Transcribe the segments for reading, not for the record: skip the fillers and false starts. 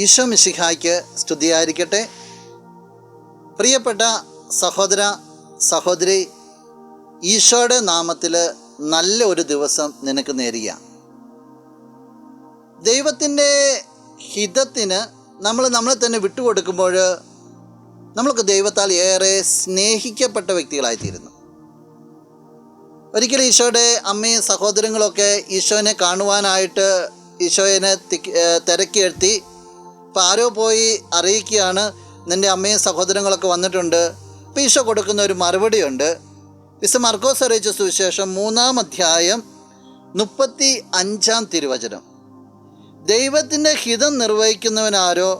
ഈശോ മിശിഹായ്ക്ക് സ്തുതിയായിരിക്കട്ടെ. പ്രിയപ്പെട്ട സഹോദര സഹോദരി, ഈശോയുടെ നാമത്തിൽ നല്ല ഒരു ദിവസം നിനക്ക് നേരുക. ദൈവത്തിൻ്റെ ഹിതത്തിന് നമ്മളെ തന്നെ വിട്ടുകൊടുക്കുമ്പോൾ നമ്മൾക്ക് ദൈവത്താൽ ഏറെ സ്നേഹിക്കപ്പെട്ട വ്യക്തികളായിത്തീരുന്നു. ഒരിക്കലും ഈശോയുടെ അമ്മയും സഹോദരങ്ങളൊക്കെ ഈശോനെ കാണുവാനായിട്ട് ഈശോയെ തിരക്കിയെത്തി. അപ്പോൾ ആരോ പോയി അറിയിക്കുകയാണ്, നിൻ്റെ അമ്മയും സഹോദരങ്ങളൊക്കെ വന്നിട്ടുണ്ട്. അപ്പോൾ ഈശോ കൊടുക്കുന്ന ഒരു മറുപടിയുണ്ട്. വിശുദ്ധ മർക്കോസ് അറിയിച്ച സുവിശേഷം 3-ാം അധ്യായം 35-ാം തിരുവചനം. ദൈവത്തിൻ്റെ ഹിതം നിർവഹിക്കുന്നവനാരോ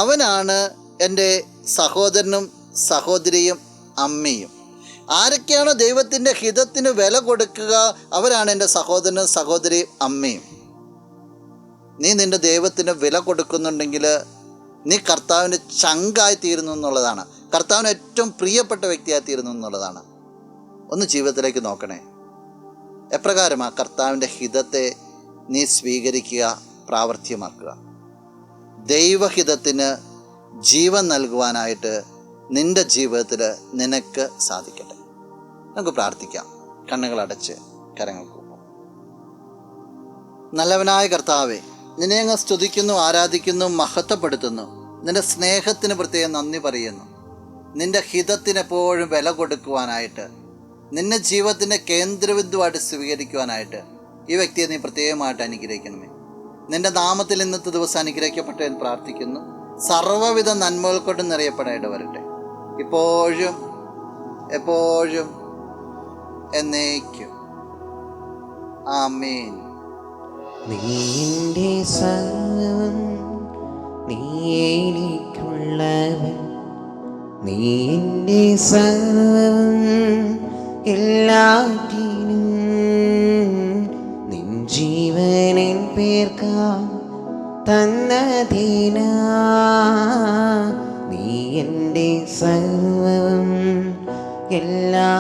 അവനാണ് എൻ്റെ സഹോദരനും സഹോദരിയും അമ്മയും. ആരൊക്കെയാണോ ദൈവത്തിൻ്റെ ഹിതത്തിന് വില കൊടുക്കുക അവരാണ് എൻ്റെ സഹോദരനും സഹോദരിയും അമ്മയും. നീ നിൻ്റെ ദൈവത്തിന് വില കൊടുക്കുന്നുണ്ടെങ്കിൽ നീ കർത്താവിൻ്റെ ചങ്കായി തീരുന്നു എന്നുള്ളതാണ്. കർത്താവിന് ഏറ്റവും പ്രിയപ്പെട്ട വ്യക്തിയായി തീരുന്നു എന്നുള്ളതാണ്. ഒന്ന് ജീവിതത്തിലേക്ക് നോക്കണേ. എപ്രകാരമാണ് കർത്താവിൻ്റെ ഹിതത്തെ നീ സ്വീകരിക്കുക, പ്രാവർത്തികമാക്കുക. ദൈവഹിതത്തിന് ജീവൻ നൽകുവാനായിട്ട് നിൻ്റെ ജീവിതത്തിൽ നിനക്ക് സാധിക്കട്ടെ. നമുക്ക് പ്രാർത്ഥിക്കാം. കണ്ണുകളടച്ച് കരങ്ങൾ കൂപ്പും. നല്ലവനായ കർത്താവേ, നിന്നെ അങ്ങ് സ്തുതിക്കുന്നു, ആരാധിക്കുന്നു, മഹത്വപ്പെടുത്തുന്നു. നിൻ്റെ സ്നേഹത്തിന് പ്രത്യേകം നന്ദി പറയുന്നു. നിൻ്റെ ഹിതത്തിനെപ്പോഴും വില കൊടുക്കുവാനായിട്ട്, നിന്നെ ജീവിതത്തിൻ്റെ കേന്ദ്രബിന്ദുവായിട്ട് സ്വീകരിക്കുവാനായിട്ട് ഈ വ്യക്തിയെ നീ പ്രത്യേകമായിട്ട് അനുഗ്രഹിക്കണമേ. നിൻ്റെ നാമത്തിൽ ഇന്നത്തെ ദിവസം അനുഗ്രഹിക്കപ്പെട്ട എന്ന് പ്രാർത്ഥിക്കുന്നു. സർവ്വവിധ നന്മകൾ കൊണ്ട് നിറയപ്പെടായിട്ട് വരട്ടെ, ഇപ്പോഴും എപ്പോഴും എന്നേക്കും. ആമേൻ. നീന്റെ സർവം, നീ എനിക്കുള്ളവൻ, നീന്റെ സർവം എല്ലാറ്റിനും, നിൻ ജീവനിൻ പേർക്കാ തന്നതിനാ, നീ എൻ്റെ സർവം എല്ലാ